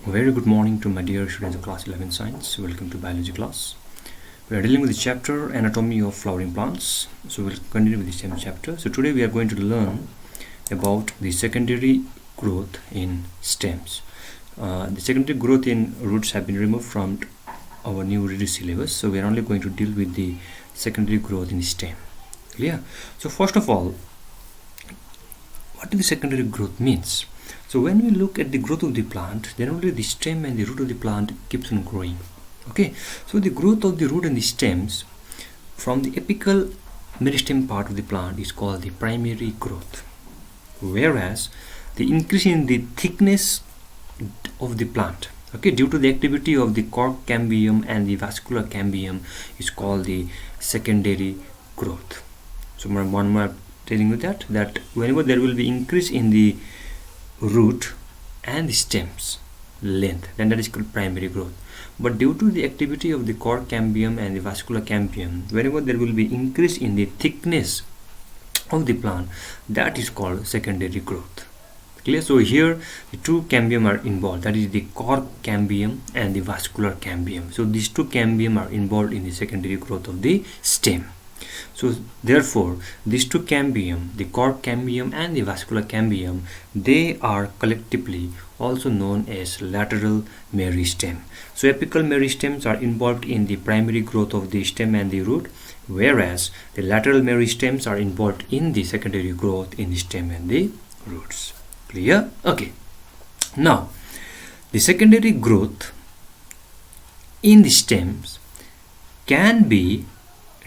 Very good morning to my dear students of class 11 science. Welcome to biology class. We are dealing with the chapter anatomy of flowering plants. So we'll continue with the same chapter. So today we are going to learn about the secondary growth in stems. The secondary growth in roots have been removed from our new reduced syllabus. So we are only going to deal with the secondary growth in stem. Clear? So first of all, what the secondary growth means? So when we look at the growth of the plant, generally the stem and the root of the plant keeps on growing. Okay, so the growth of the root and the stems from the apical meristem part of the plant is called the primary growth, whereas the increase in the thickness of the plant, okay, due to the activity of the cork cambium and the vascular cambium is called the secondary growth. So one more telling you that whenever there will be increase in the root and the stems length, then that is called primary growth. But due to the activity of the cork cambium and the vascular cambium, whenever there will be increase in the thickness of the plant, that is called secondary growth. Clear? So here the two cambium are involved, that is the cork cambium and the vascular cambium. So these two cambium are involved in the secondary growth of the stem. So therefore these two cambium, the cork cambium and the vascular cambium, they are collectively also known as lateral meristem. So apical meristems are involved in the primary growth of the stem and the root, whereas the lateral meristems are involved in the secondary growth in the stem and the roots. Clear? Okay. Now the secondary growth in the stems can be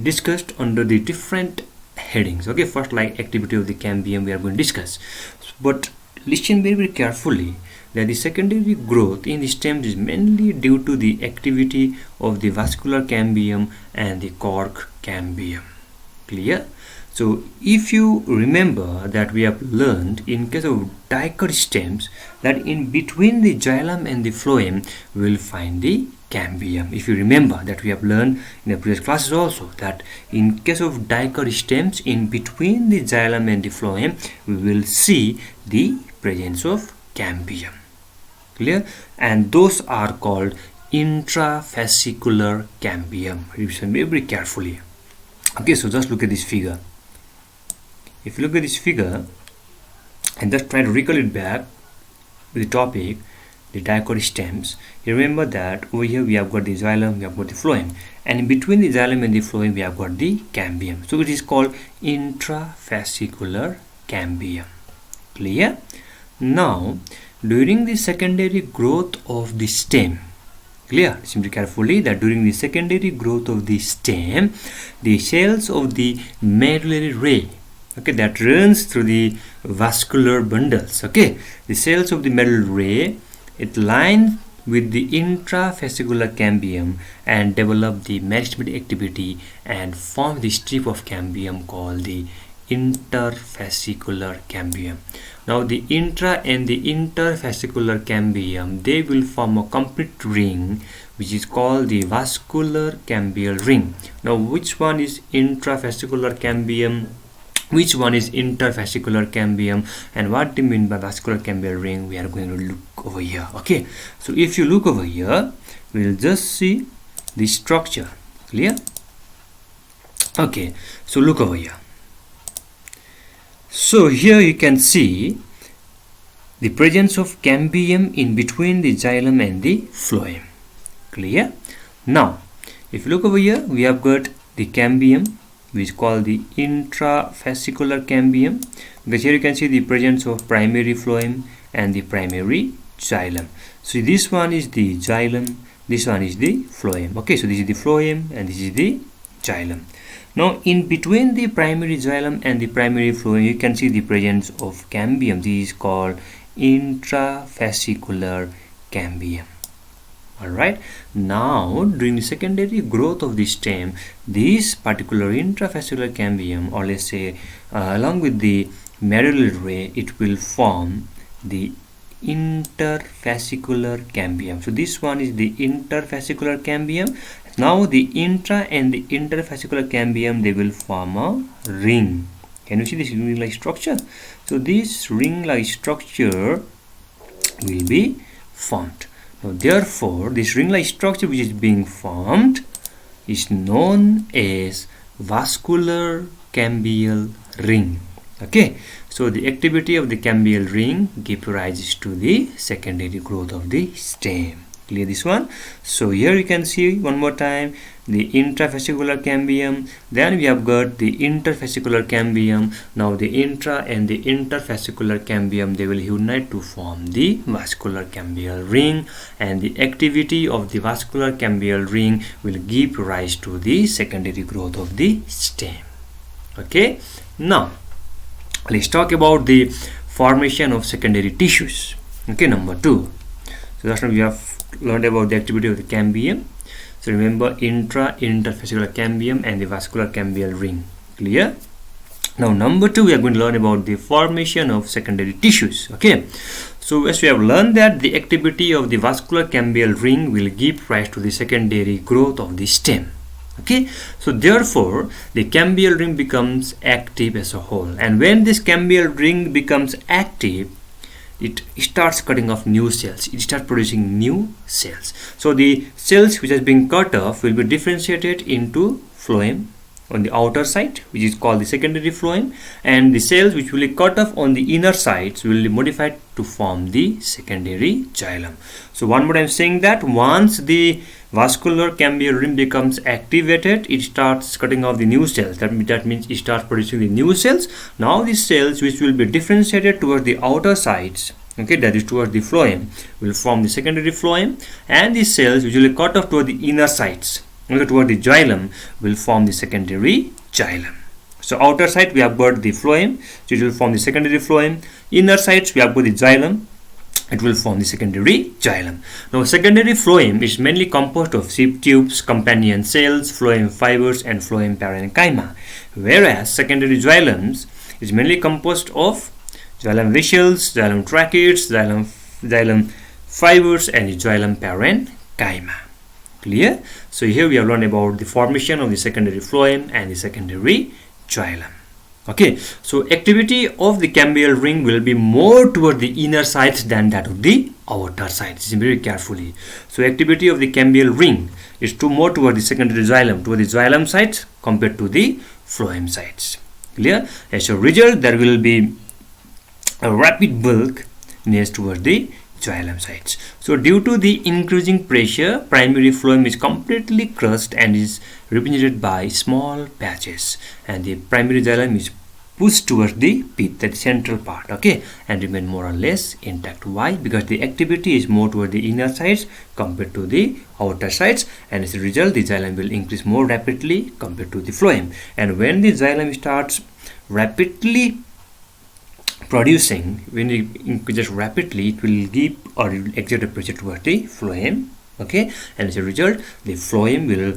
discussed under the different headings. Okay, first, like activity of the cambium we are going to discuss, but listen very carefully that the secondary growth in the stems is mainly due to the activity of the vascular cambium and the cork cambium. Clear? So if you remember that we have learned in case of dicot stems that in between the xylem and the phloem we will find the cambium. If you remember that we have learned in the previous classes also that in case of dicot stems, in between the xylem and the phloem we will see the presence of cambium. Clear? And those are called intrafascicular cambium. Listen very carefully. Okay, so just look at this figure. If you look at this figure and just try to recall it back with the topic, the dicot stems, you remember that over here we have got the xylem, we have got the phloem, and in between the xylem and the phloem we have got the cambium. So it is called intrafascicular cambium. Clear? Now during the secondary growth of the stem, clear? Listen carefully that during the secondary growth of the stem, the cells of the medullary ray, okay, that runs through the vascular bundles, okay, the cells of the medullary ray, it lines with the intrafascicular cambium and develop the meristematic activity and form the strip of cambium called the interfascicular cambium. Now the intra and the interfascicular cambium, they will form a complete ring which is called the vascular cambial ring. Now which one is intrafascicular cambium, which one is interfascicular cambium, and what do you mean by vascular cambial ring, we are going to look over here. Okay, so if you look over here we will just see the structure. Clear? Okay, so look over here. So here you can see the presence of cambium in between the xylem and the phloem. Clear? Now if you look over here we have got the cambium which is called the intrafascicular cambium, because here you can see the presence of primary phloem and the primary xylem. So this one is the xylem, this one is the phloem. Okay, so this is the phloem and this is the xylem. Now in between the primary xylem and the primary phloem you can see the presence of cambium. This is called intrafascicular cambium. Alright, now during the secondary growth of the stem, this particular intrafascicular cambium, or let's say along with the medullary ray, it will form the interfascicular cambium. So this one is the interfascicular cambium. Now the intra and the interfascicular cambium, they will form a ring. Can you see this ring-like structure? So this ring-like structure will be formed. Now, therefore, this ring-like structure which is being formed is known as vascular cambial ring. Okay, so the activity of the cambial ring gives rise to the secondary growth of the stem. Clear this one? So here you can see one more time the intrafascicular cambium, then we have got the interfascicular cambium. Now the intra and the interfascicular cambium, they will unite to form the vascular cambial ring, and the activity of the vascular cambial ring will give rise to the secondary growth of the stem. Okay, now let's talk about the formation of secondary tissues. Okay, number 2. So that's now we have learned about the activity of the cambium. So remember interfascicular cambium and the vascular cambial ring. Clear? Now number 2, we are going to learn about the formation of secondary tissues. Okay, so as we have learned that the activity of the vascular cambial ring will give rise to the secondary growth of the stem. Okay, so therefore the cambial ring becomes active as a whole, and when this cambial ring becomes active, it starts cutting off new cells. It starts producing new cells. So the cells which has been cut off will be differentiated into phloem on the outer side, which is called the secondary phloem, and the cells which will be cut off on the inner sides will be modified to form the secondary xylem. So one more time saying that once the vascular cambial ring becomes activated, it starts cutting off the new cells. That means it starts producing the new cells. Now these cells which will be differentiated towards the outer sides, okay, that is towards the phloem, will form the secondary phloem, and these cells which will be cut off toward the inner sides, okay, toward the xylem, will form the secondary xylem. So outer side we have got the phloem, which will form the secondary phloem. Inner sides we have got the xylem, it will form the secondary xylem. Now secondary phloem is mainly composed of sheath tubes, companion cells, phloem fibers and phloem parenchyma, whereas secondary xylems is mainly composed of xylem vessels, xylem tracheids, xylem fibers and xylem parenchyma. Clear? So here we have learned about the formation of the secondary phloem and the secondary xylem. Okay, so activity of the cambial ring will be more toward the inner sides than that of the outer sides. Listen very carefully. So activity of the cambial ring is more toward the secondary xylem, toward the xylem sides compared to the phloem sides. Clear? As a result, there will be a rapid bulk next toward the xylem sides. So due to the increasing pressure, primary phloem is completely crushed and is represented by small patches, and the primary xylem is pushed towards the pith, that central part, okay, and remain more or less intact. Why? Because the activity is more toward the inner sides compared to the outer sides, and as a result the xylem will increase more rapidly compared to the phloem. And when the xylem starts rapidly producing, when it increases rapidly, it will give or it will exert a pressure towards the phloem, okay, and as a result the phloem will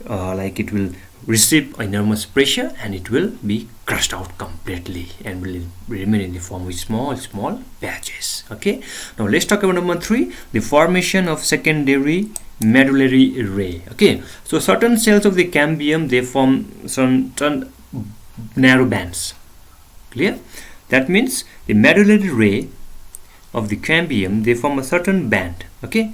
it will receive enormous pressure and it will be crushed out completely and will remain in the form of small patches. Okay, now let's talk about number 3, the formation of secondary medullary ray. Okay, so certain cells of the cambium, they form some narrow bands. Clear? That means the medullary ray of the cambium, they form a certain band, okay,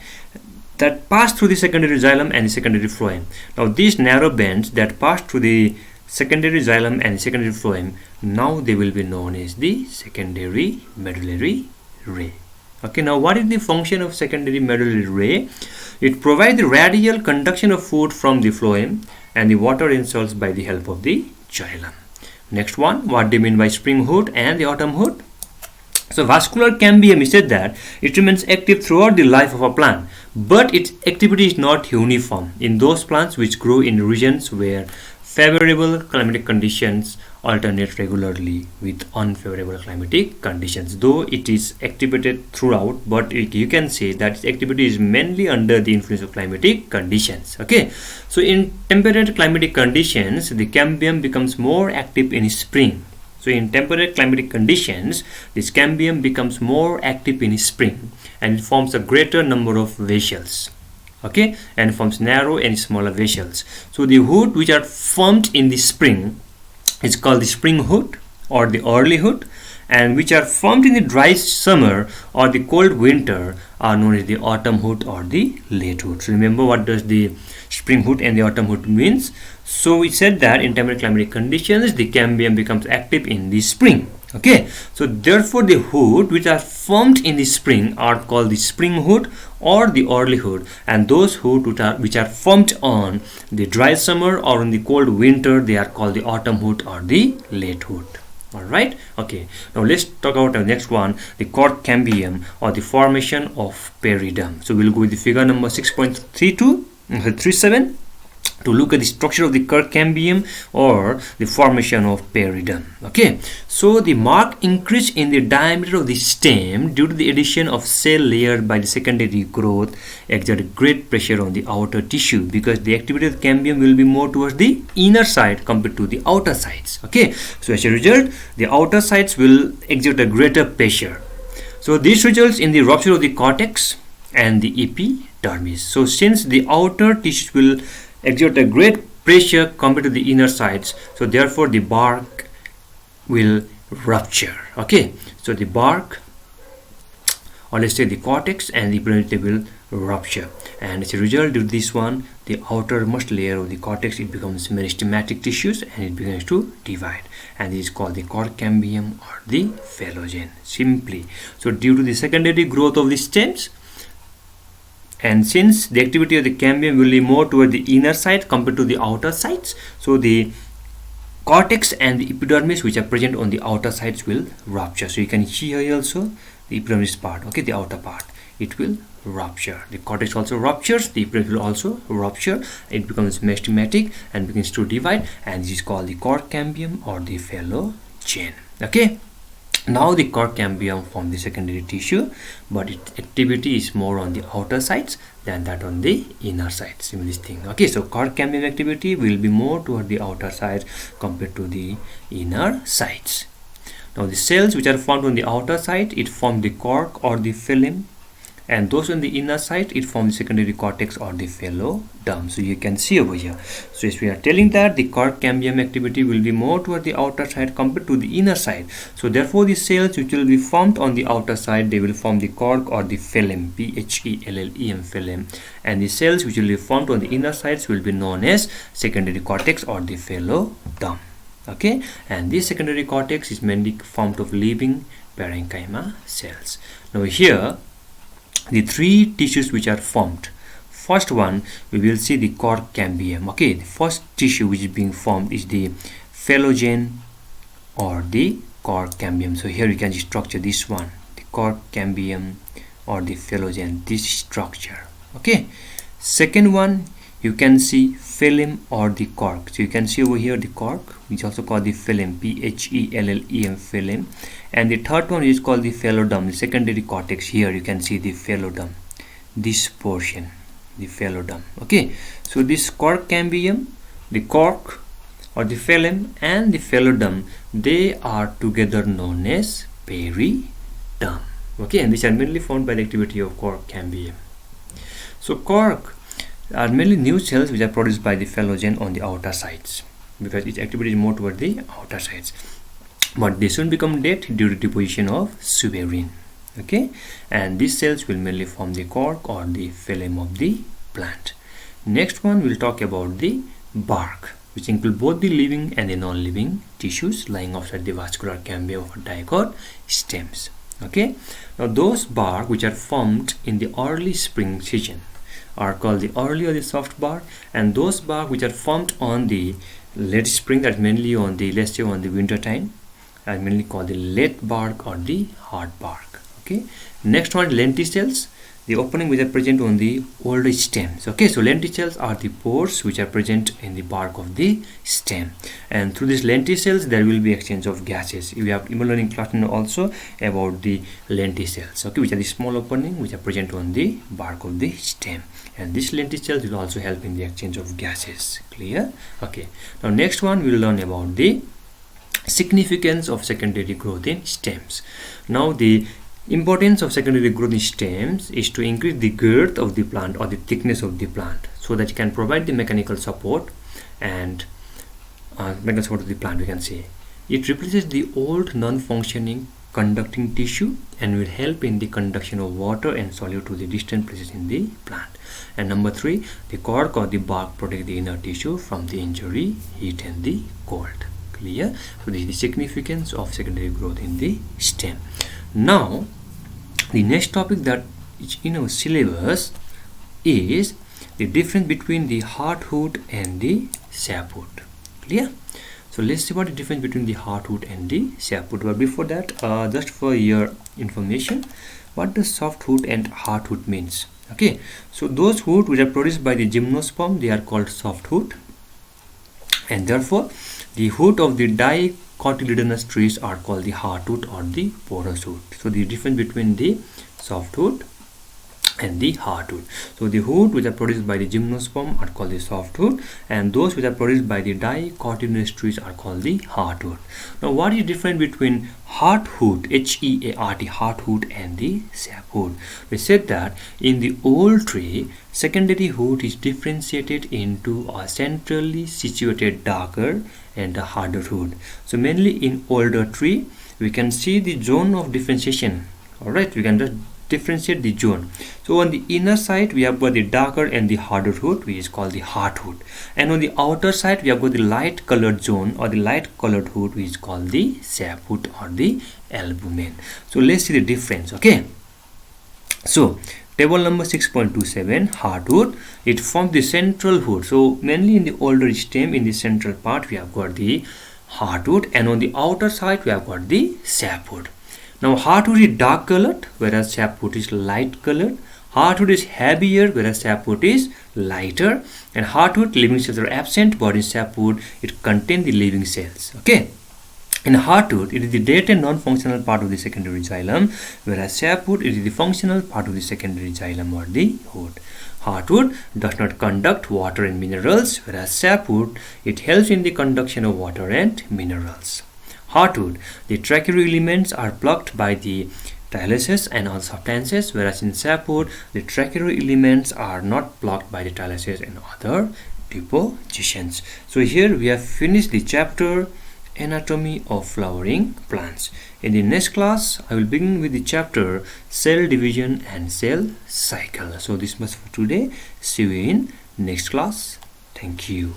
that pass through the secondary xylem and the secondary phloem. Now these narrow bands that pass through the secondary xylem and the secondary phloem, now they will be known as the secondary medullary ray. Okay, now what is the function of secondary medullary ray? It provides the radial conduction of food from the phloem and the water in cells by the help of the xylem. Next one, what do you mean by spring hood and the autumn hood? So vascular cambium is said that it remains active throughout the life of a plant, but its activity is not uniform in those plants which grow in regions where favorable climatic conditions alternate regularly with unfavorable climatic conditions. Though it is activated throughout, but you can say that its activity is mainly under the influence of climatic conditions. Okay, so in temperate climatic conditions, the cambium becomes more active in spring. So in temperate climatic conditions, this cambium becomes more active in spring and it forms a greater number of vessels, okay, and forms narrow and smaller vessels. So the hood which are formed in the spring is called the spring hood or the early hood, and which are formed in the dry summer or the cold winter are known as the autumn hoot or the late hoot. So remember what does the spring hoot and the autumn hoot means. So we said that in temperate climatic conditions the cambium becomes active in the spring. Okay, so therefore the hoot which are formed in the spring are called the spring hoot or the early hoot, and those hoot which are formed on the dry summer or in the cold winter, they are called the autumn hoot or the late hoot. All right, okay, now let's talk about the next one, the cork cambium or the formation of perioderm. So we'll go with the figure number 6.37 to look at the structure of the cork cambium or the formation of perioderm. Okay, so the marked increase in the diameter of the stem due to the addition of cell layer by the secondary growth exert great pressure on the outer tissue, because the activity of the cambium will be more towards the inner side compared to the outer sides. Okay, so as a result the outer sides will exert a greater pressure. So this results in the rupture of the cortex and the epidermis. So since the outer tissues will exert a great pressure compared to the inner sides, so therefore the bark will rupture. Okay, so the bark, or let's say the cortex and the epidermis, will rupture, and as a result of this one, the outermost layer of the cortex, it becomes meristematic tissues and it begins to divide, and this is called the cork cambium or the phylogen simply. So due to the secondary growth of the stems, and since the activity of the cambium will be more toward the inner side compared to the outer sides, so the cortex and the epidermis which are present on the outer sides will rupture. So you can see here also the epidermis part, okay, the outer part, it will rupture. The cortex also ruptures, the epidermis will also rupture, it becomes meristematic and begins to divide, and this is called the cork cambium or the phylogen. Okay, now the cork cambium form the secondary tissue, but its activity is more on the outer sides than that on the inner sides in this thing. Okay, so cork cambium activity will be more toward the outer sides compared to the inner sides. Now the cells which are formed on the outer side, it form the cork or the phylum, and those on the inner side, it forms the secondary cortex or the phyloderm. So you can see over here, so as we are telling that the cork cambium activity will be more toward the outer side compared to the inner side, so therefore the cells which will be formed on the outer side, they will form the cork or the phylum, P-H-E-L-L-E-M, phylum, and the cells which will be formed on the inner sides will be known as secondary cortex or the phyloderm. Okay, and this secondary cortex is mainly formed of living parenchyma cells. Now here the three tissues which are formed. First one, we will see the cork cambium. Okay, the first tissue which is being formed is the phylogen or the cork cambium. So here you can structure this one, the cork cambium or the phylogen, this structure. Okay, second one, you can see phylum or the cork. So you can see over here the cork, which is also called the phylum, P-H-E-L-L-E-M, phylum. And the third one is called the phyloderm, the secondary cortex. Here you can see the phyloderm, this portion, the phyloderm. Okay, so this cork cambium, the cork or the phylum and the phyloderm, they are together known as perioderm. Okay, and these are mainly formed by the activity of cork cambium. So cork are mainly new cells which are produced by the phylogen on the outer sides, because its activity is more toward the outer sides, but they soon become dead due to deposition of suberin. Okay, and these cells will mainly form the cork or the phylum of the plant. Next one, we'll talk about the bark, which include both the living and the non-living tissues lying outside the vascular cambium of dicot stems. Okay, now those bark which are formed in the early spring season are called the early or the soft bark, and those bark which are formed on the late spring, that mainly on the, let's say, on the winter time, are mainly called the late bark or the hard bark. Okay, next one, lenticels, the opening which are present on the older stems. Okay, so lenticels are the pores which are present in the bark of the stem, and through these lenticels there will be exchange of gases. We have learning class also about the lenticels, okay, which are the small opening which are present on the bark of the stem, and these lenticels will also help in the exchange of gases. Clear? Okay, now next one we will learn about the significance of secondary growth in stems. Now the importance of secondary growth in stems is to increase the girth of the plant or the thickness of the plant, so that it can provide the mechanical support and mechanical support of the plant. We can say it replaces the old non-functioning conducting tissue and will help in the conduction of water and solute to the distant places in the plant. And number 3, the cork or the bark protect the inner tissue from the injury, heat and the cold. Clear? So this is the significance of secondary growth in the stem. Now the next topic that is in our syllabus is the difference between the heartwood and the sapwood. Clear? So let's see what the difference between the heartwood and the sapwood. But before that, just for your information, what does softwood and heartwood means? Okay, so those wood which are produced by the gymnosperm, they are called softwood, and therefore the wood of the dicotyledonous trees are called the heartwood or the porous wood. So the difference between the softwood and the heartwood. So the wood which are produced by the gymnosperm are called the softwood, and those which are produced by the dicotyledonous trees are called the heartwood. Now what is the difference between heartwood, H-E-A-R-T, heartwood, and the sapwood? We said that in the old tree, secondary wood is differentiated into a centrally situated darker and a harder wood. So mainly in older tree, we can see the zone of differentiation. Alright, we can just differentiate the zone. So on the inner side we have got the darker and the harder wood, which is called the heartwood, and on the outer side we have got the light colored zone or the light colored wood, which is called the sapwood or the albumen. So let's see the difference. Okay, so table number 6.27, heartwood, it forms the central wood. So mainly in the older stem, in the central part we have got the heartwood, and on the outer side we have got the sapwood. Now heartwood is dark colored, whereas sapwood is light colored. Heartwood is heavier, whereas sapwood is lighter. And heartwood living cells are absent, but in sapwood it contains the living cells. Okay. In heartwood, it is the dead and non-functional part of the secondary xylem, whereas sapwood it is the functional part of the secondary xylem or the wood. Heartwood does not conduct water and minerals, whereas sapwood it helps in the conduction of water and minerals. Heartwood, the trachyary elements are blocked by the thalamus and other substances, whereas in sapwood, the trachyary elements are not blocked by the thalamus and other depositions. So here we have finished the chapter Anatomy of Flowering Plants. In the next class, I will begin with the chapter Cell Division and Cell Cycle. So this much for today. See you in next class. Thank you.